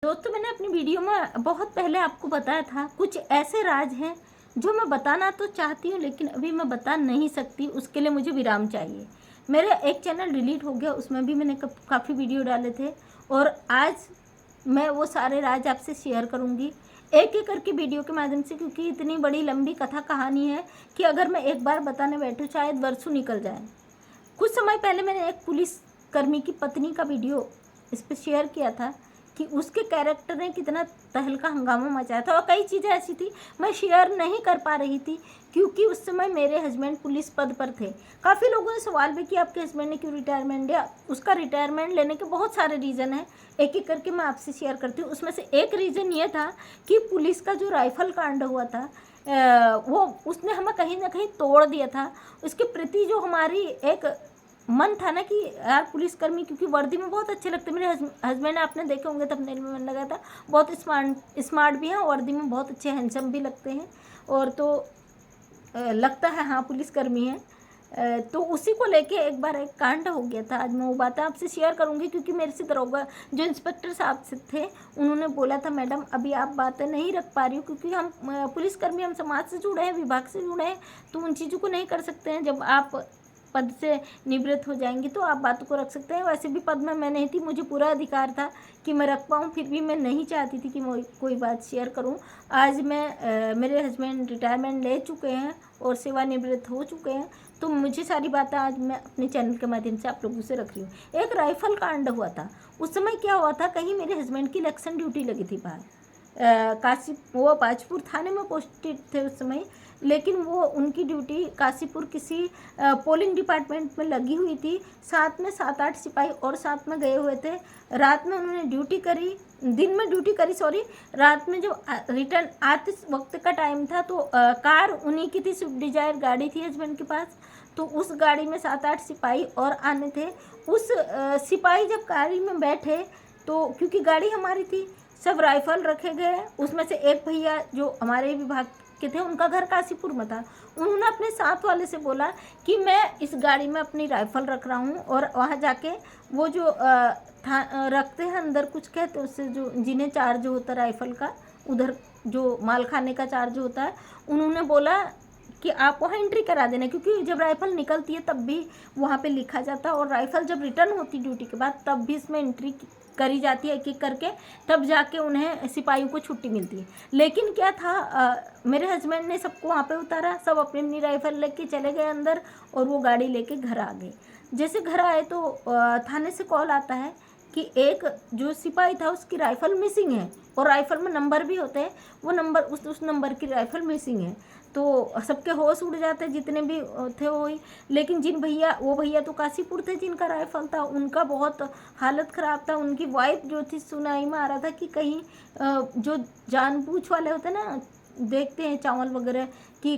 दोस्तों, मैंने अपनी वीडियो में बहुत पहले आपको बताया था कुछ ऐसे राज हैं जो मैं बताना तो चाहती हूँ लेकिन अभी मैं बता नहीं सकती। उसके लिए मुझे विराम चाहिए। मेरा एक चैनल डिलीट हो गया, उसमें भी मैंने काफ़ी वीडियो डाले थे और आज मैं वो सारे राज आपसे शेयर करूँगी एक एक करके वीडियो के माध्यम से, क्योंकि इतनी बड़ी लंबी कथा कहानी है कि अगर मैं एक बार बताने बैठूँ शायद वर्षों निकल जाए। कुछ समय पहले मैंने एक पुलिस कर्मी की पत्नी का वीडियो इस पर शेयर किया था कि उसके कैरेक्टर ने कितना तहलका हंगामा मचाया था और कई चीज़ें ऐसी थी मैं शेयर नहीं कर पा रही थी क्योंकि उस समय मेरे हस्बैंड पुलिस पद पर थे। काफ़ी लोगों ने सवाल भी किया आपके हस्बैंड ने क्यों रिटायरमेंट लिया। उसका रिटायरमेंट लेने के बहुत सारे रीज़न हैं, एक एक करके मैं आपसे शेयर करती हूँ। उसमें से एक रीज़न ये था कि पुलिस का जो राइफल कांड हुआ था वो उसने हमें कहीं ना कहीं तोड़ दिया था। उसके प्रति जो हमारी एक मन था ना कि यार पुलिसकर्मी, क्योंकि वर्दी में बहुत अच्छे लगते। मेरे हस्बैंड आपने देखे होंगे थंबनेल में मैंने लगाया था, बहुत स्मार्ट भी हैं, वर्दी में बहुत अच्छे हैंडसम भी लगते हैं और तो लगता है हाँ पुलिसकर्मी है। तो उसी को लेके एक बार एक कांड हो गया था। आज मैं वो बातें आपसे शेयर करूंगी क्योंकि मेरे से दरोगा जो इंस्पेक्टर साहब से थे उन्होंने बोला था मैडम अभी आप बातें नहीं रख पा रही हो क्योंकि हम पुलिसकर्मी, हम समाज से जुड़े हैं, विभाग से जुड़े हैं, तो उन चीज़ों को नहीं कर सकते हैं। जब आप पद से निवृत्त हो जाएंगी तो आप बातों को रख सकते हैं। वैसे भी पद में मैं नहीं थी, मुझे पूरा अधिकार था कि मैं रख पाऊँ, फिर भी मैं नहीं चाहती थी कि मैं कोई बात शेयर करूँ। आज मैं मेरे हस्बैंड रिटायरमेंट ले चुके हैं और सेवानिवृत्त हो चुके हैं, तो मुझे सारी बातें आज मैं अपने चैनल के माध्यम से आप लोगों से रख रही हूँ। एक राइफल कांड हुआ था। उस समय क्या हुआ था, कहीं मेरे हस्बैंड की इलेक्शन ड्यूटी लगी थी बाहर। वो बाजपुर थाने में पोस्टेड थे उस समय, लेकिन वो उनकी ड्यूटी काशीपुर किसी पोलिंग डिपार्टमेंट में लगी हुई थी। साथ में 7-8 सिपाही और साथ में गए हुए थे। रात में उन्होंने ड्यूटी करी, दिन में ड्यूटी करी सॉरी। रात में जब रिटर्न आते वक्त का टाइम था तो कार उन्हीं की थी, स्विफ्ट डिजायर गाड़ी थी हस्बैंड के पास। तो उस गाड़ी में 7-8 सिपाही और आने थे। उस सिपाही जब गाड़ी में बैठे तो क्योंकि गाड़ी हमारी थी, सब राइफल रखे गए। उसमें से एक भैया जो हमारे विभाग के थे उनका घर काशीपुर में था। उन्होंने अपने साथ वाले से बोला कि मैं इस गाड़ी में अपनी राइफल रख रहा हूँ और वहाँ जाके वो जो रखते हैं अंदर कुछ कहते हैं उससे, जो जिन्हें चार्ज होता है राइफल का, उधर जो माल खाने का चार्ज होता है, उन्होंने बोला कि आप वहाँ एंट्री करा देना, क्योंकि जब राइफल निकलती है तब भी वहाँ पे लिखा जाता है और राइफल जब रिटर्न होती ड्यूटी के बाद तब भी इसमें एंट्री करी जाती है एक एक करके, तब जाके उन्हें सिपाहियों को छुट्टी मिलती है। लेकिन क्या था, मेरे हस्बैंड ने सबको वहाँ पे उतारा, सब अपनी अपनी राइफल लेके चले गए अंदर और वो गाड़ी लेके घर आ गए। जैसे घर आए तो थाने से कॉल आता है कि एक जो सिपाही था उसकी राइफल मिसिंग है और राइफल में नंबर भी होते हैं, वो नंबर उस नंबर की राइफल मिसिंग है। तो सबके होश उड़ जाते जितने भी थे वो ही। लेकिन वो भैया तो काशीपुर थे जिनका राइफल था, उनका बहुत हालत ख़राब था। उनकी वाइफ जो थी, सुनाई में आ रहा था कि कहीं जो जानबूझ वाले होते ना, देखते हैं चावल वगैरह कि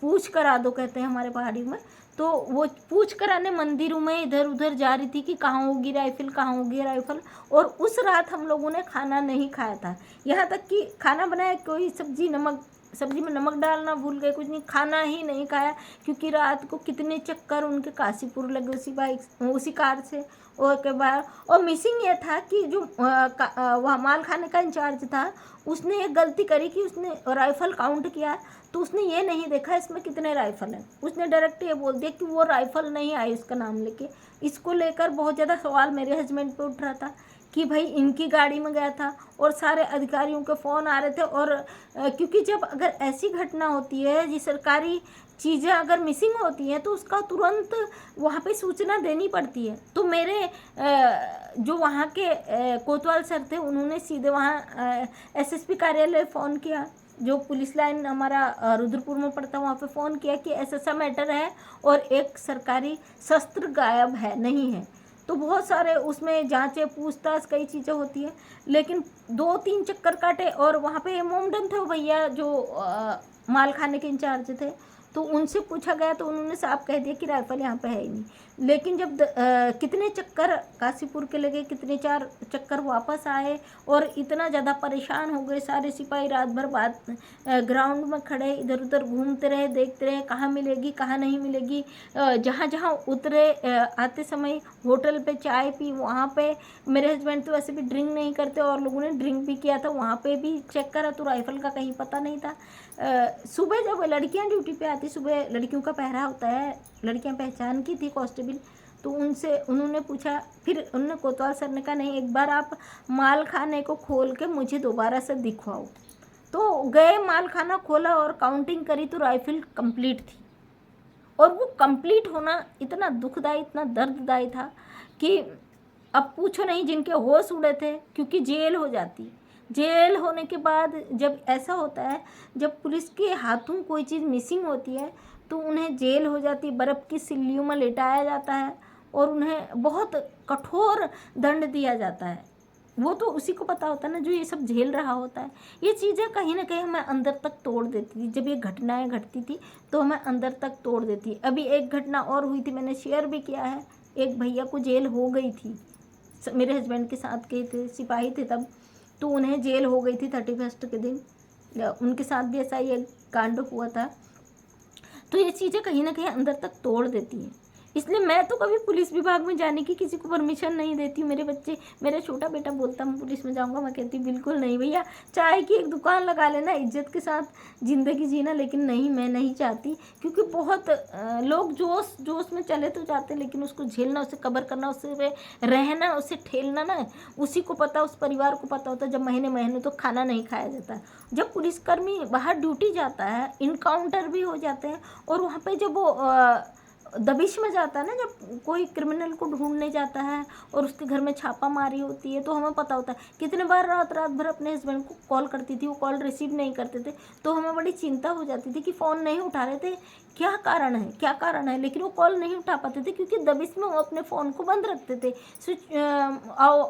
पूछ करा दो कहते हैं हमारे पहाड़ी में, तो वो पूछ कराने मंदिरों में इधर उधर जा रही थी कि कहाँ होगी राइफल, कहाँ होगी राइफल। और उस रात हम लोगों ने खाना नहीं खाया था, यहाँ तक कि खाना बनाया, कोई सब्जी में नमक डालना भूल गए, कुछ नहीं, खाना ही नहीं खाया क्योंकि रात को कितने चक्कर उनके काशीपुर लगे उसी कार से और के बाद। और मिसिंग ये था कि जो वहाँ माल खाने का इंचार्ज था उसने एक गलती करी कि उसने राइफल काउंट किया तो उसने ये नहीं देखा इसमें कितने राइफल हैं। उसने डायरेक्ट ये बोल दिया कि वो राइफल नहीं आई उसका नाम लेके। इसको लेकर बहुत ज़्यादा सवाल मेरे हस्बैंड पे उठ रहा था कि भाई इनकी गाड़ी में गया था और सारे अधिकारियों के फ़ोन आ रहे थे। और क्योंकि जब अगर ऐसी घटना होती है, ये सरकारी चीज़ें अगर मिसिंग होती हैं तो उसका तुरंत वहाँ पे सूचना देनी पड़ती है। तो मेरे जो वहाँ के कोतवाल सर थे उन्होंने सीधे वहाँ एसएसपी कार्यालय फ़ोन किया, जो पुलिस लाइन हमारा रुद्रपुर में पड़ता है, वहाँ पे फ़ोन किया कि ऐसा मैटर है और एक सरकारी शस्त्र गायब है, नहीं है। तो बहुत सारे उसमें जांचें पूछताछ कई चीज़ें होती हैं, लेकिन 2-3 चक्कर काटे और वहाँ पे मोमडन थे वो भैया जो माल खाने के इंचार्ज थे। तो उनसे पूछा गया तो उन्होंने साफ कह दिया कि राइफल यहाँ पे है ही नहीं। लेकिन जब कितने चक्कर काशीपुर के लगे, कितने 4 चक्कर वापस आए और इतना ज़्यादा परेशान हो गए। सारे सिपाही रात भर बाद ग्राउंड में खड़े इधर उधर घूमते रहे, देखते रहे कहाँ मिलेगी कहाँ नहीं मिलेगी। जहाँ जहाँ उतरे आते समय होटल पे चाय पी, वहाँ पे मेरे हस्बैंड तो वैसे भी ड्रिंक नहीं करते और लोगों ने ड्रिंक भी किया था, वहाँ पे भी चेक करा तो राइफ़ल का कहीं पता नहीं था। सुबह जब लड़कियाँ ड्यूटी पे आती, सुबह लड़कियों का पहरा होता है, लड़कियाँ पहचान की थी कांस्टेबल, तो उनसे उन्होंने पूछा, फिर उन्होंने कोतवाल सर ने कहा नहीं, एक बार आप माल खाने को खोल के मुझे दोबारा से दिखवाओ। तो गए, माल खाना खोला और काउंटिंग करी तो राइफल कंप्लीट थी। और वो कंप्लीट होना इतना दुखदाई, इतना दर्ददाई था कि अब पूछो नहीं, जिनके होश उड़े थे, क्योंकि जेल हो जाती। जेल होने के बाद जब ऐसा होता है, जब पुलिस के हाथों कोई चीज़ मिसिंग होती है तो उन्हें जेल हो जाती, बर्फ़ की सिल्लियों में लिटाया जाता है और उन्हें बहुत कठोर दंड दिया जाता है। वो तो उसी को पता होता है ना जो ये सब झेल रहा होता है। ये चीज़ें कहीं ना कहीं हमें अंदर तक तोड़ देती थी। जब ये घटनाएं घटती थी तो हमें अंदर तक तोड़ देती। अभी एक घटना और हुई थी, मैंने शेयर भी किया है। एक भैया को जेल हो गई थी, मेरे हस्बैंड के साथ गए थे, सिपाही थे तब, तो उन्हें जेल हो गई थी 31 के दिन। उनके साथ भी ऐसा ही एक कांड हुआ था। तो ये चीज़ें कहीं ना कहीं अंदर तक तोड़ देती हैं। इसलिए मैं तो कभी पुलिस विभाग में जाने की किसी को परमिशन नहीं देती हूँ। मेरा छोटा बेटा बोलता मैं पुलिस में जाऊँगा, मैं कहती बिल्कुल नहीं भैया, चाय की एक दुकान लगा लेना, इज्जत के साथ ज़िंदगी जीना। लेकिन नहीं, मैं नहीं चाहती, क्योंकि बहुत लोग जोश जोश में चले तो जाते, लेकिन उसको झेलना, उसे कवर करना, उससे रहना, उसे ठेलना ना, उसी को पता, उस परिवार को पता होता है। जब महीने महीने तो खाना नहीं खाया जाता। जब पुलिसकर्मी बाहर ड्यूटी जाता है, इनकाउंटर भी हो जाते हैं, और वहाँ पे जब वो दबिश में जाता है ना, जब कोई क्रिमिनल को ढूंढने जाता है और उसके घर में छापा मारी होती है, तो हमें पता होता है। कितने बार रात भर अपने हस्बैंड को कॉल करती थी, वो कॉल रिसीव नहीं करते थे, तो हमें बड़ी चिंता हो जाती थी कि फ़ोन नहीं उठा रहे थे, क्या कारण है, क्या कारण है। लेकिन वो कॉल नहीं उठा पाते थे क्योंकि दबिश में वो अपने फ़ोन को बंद रखते थे, स्विच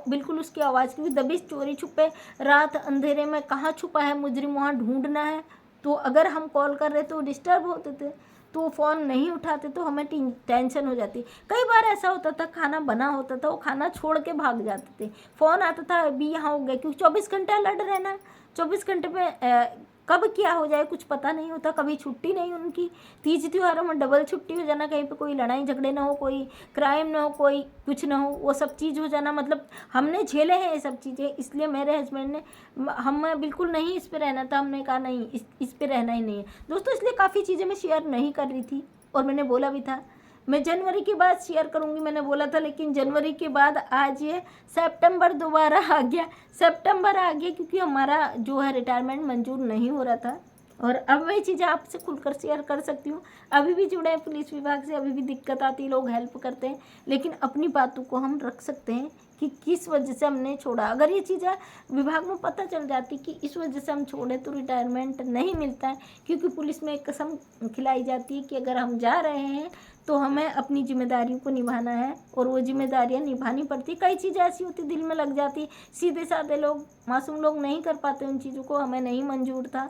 बिल्कुल उसकी आवाज़, क्योंकि दबिश चोरी छुपे, रात अंधेरे में कहाँ छुपा है मुजरिम, वहाँ ढूंढना है। तो अगर हम कॉल कर रहे तो डिस्टर्ब होते थे, तो वो फ़ोन नहीं उठाते, तो हमें टेंशन हो जाती। कई बार ऐसा होता था, खाना बना होता था, वो खाना छोड़ के भाग जाते थे, फ़ोन आता था अभी यहाँ हो गया, क्योंकि 24 घंटे अलर्ट रहना। 24 घंटे में कब क्या हो जाए कुछ पता नहीं होता। कभी छुट्टी नहीं उनकी, तीज त्योहारों में डबल छुट्टी हो जाना, कहीं पे कोई लड़ाई झगड़े ना हो, कोई क्राइम ना हो, कोई कुछ ना हो, वो सब चीज़ हो जाना। मतलब हमने झेले हैं ये सब चीज़ें, इसलिए मेरे हस्बैंड ने, हमें बिल्कुल नहीं इस पे रहना था। हमने कहा नहीं, इस पे रहना ही नहीं है दोस्तों। इसलिए काफ़ी चीज़ें मैं शेयर नहीं कर रही थी, और मैंने बोला भी था मैं जनवरी के बाद शेयर करूंगी, मैंने बोला था। लेकिन जनवरी के बाद आज ये सितंबर दोबारा आ गया, सितंबर आ गया, क्योंकि हमारा जो है रिटायरमेंट मंजूर नहीं हो रहा था। और अब वही चीज़ें आपसे खुलकर शेयर कर सकती हूँ। अभी भी जुड़े हैं पुलिस विभाग से, अभी भी दिक्कत आती, लोग हेल्प करते हैं, लेकिन अपनी बातों को हम रख सकते हैं कि किस वजह से हमने छोड़ा। अगर ये चीज़ें विभाग में पता चल जाती कि इस वजह से हम छोड़े, तो रिटायरमेंट नहीं मिलता है। क्योंकि पुलिस में एक कसम खिलाई जाती है कि अगर हम जा रहे हैं तो हमें अपनी जिम्मेदारियों को निभाना है, और वो जिम्मेदारियां निभानी पड़ती। कई चीज़ें ऐसी होती दिल में लग जाती, सीधे साधे लोग, मासूम लोग नहीं कर पाते उन चीज़ों को, हमें नहीं मंजूर था।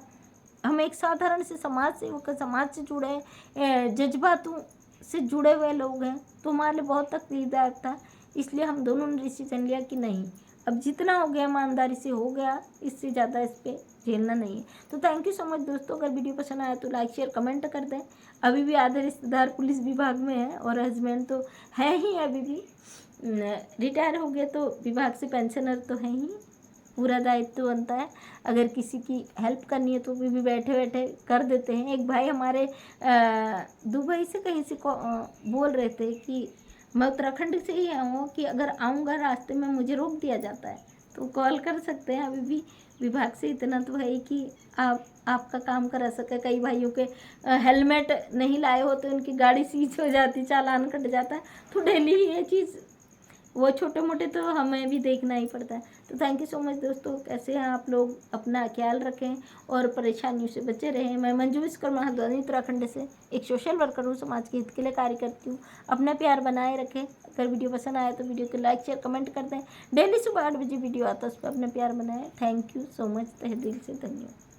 हम एक साधारण से समाज से समाज से जुड़े, जज्बातों से जुड़े हुए लोग हैं, तो हमारे लिए बहुत तकलीफदायक था। इसलिए हम दोनों ने डिसीजन लिया कि नहीं, अब जितना हो गया ईमानदारी से हो गया, इससे ज़्यादा इस पर झेलना नहीं है। तो थैंक यू सो मच दोस्तों। अगर वीडियो पसंद आया तो लाइक शेयर कमेंट कर दें। अभी भी आधे रिश्तेदार पुलिस विभाग में है, और हस्बैंड तो है ही, अभी भी रिटायर हो गए तो विभाग से पेंशनर तो है ही। पूरा दायित्व बनता है, अगर किसी की हेल्प करनी है तो भी बैठे बैठे कर देते हैं। एक भाई हमारे दुबई से कहीं से बोल रहे थे कि मैं उत्तराखंड से ही हूँ, कि अगर आऊँगा रास्ते में मुझे रोक दिया जाता है तो कॉल कर सकते हैं। अभी भी विभाग से इतना तो है कि आपका काम करा सके। कई भाइयों के हेलमेट नहीं लाए हो तो उनकी गाड़ी सीज हो जाती, चालान कट जाता है। तो डेली ये चीज़, वो छोटे मोटे तो हमें भी देखना ही पड़ता है। तो थैंक यू सो मच दोस्तों। कैसे हैं आप लोग, अपना ख्याल रखें और परेशानियों से बचे रहें। मैं मंजू विश्वकर्मा हल्द्वानी उत्तराखंड से एक सोशल वर्कर हूँ, समाज के हित के लिए कार्य करती हूँ। अपना प्यार बनाए रखें। अगर वीडियो पसंद आया तो वीडियो को लाइक शेयर कमेंट कर दें। डेली सुबह 8 बजे वीडियो आता है, उस पर अपना प्यार बनाएं। थैंक यू सो मच, तहे दिल से धन्यवाद।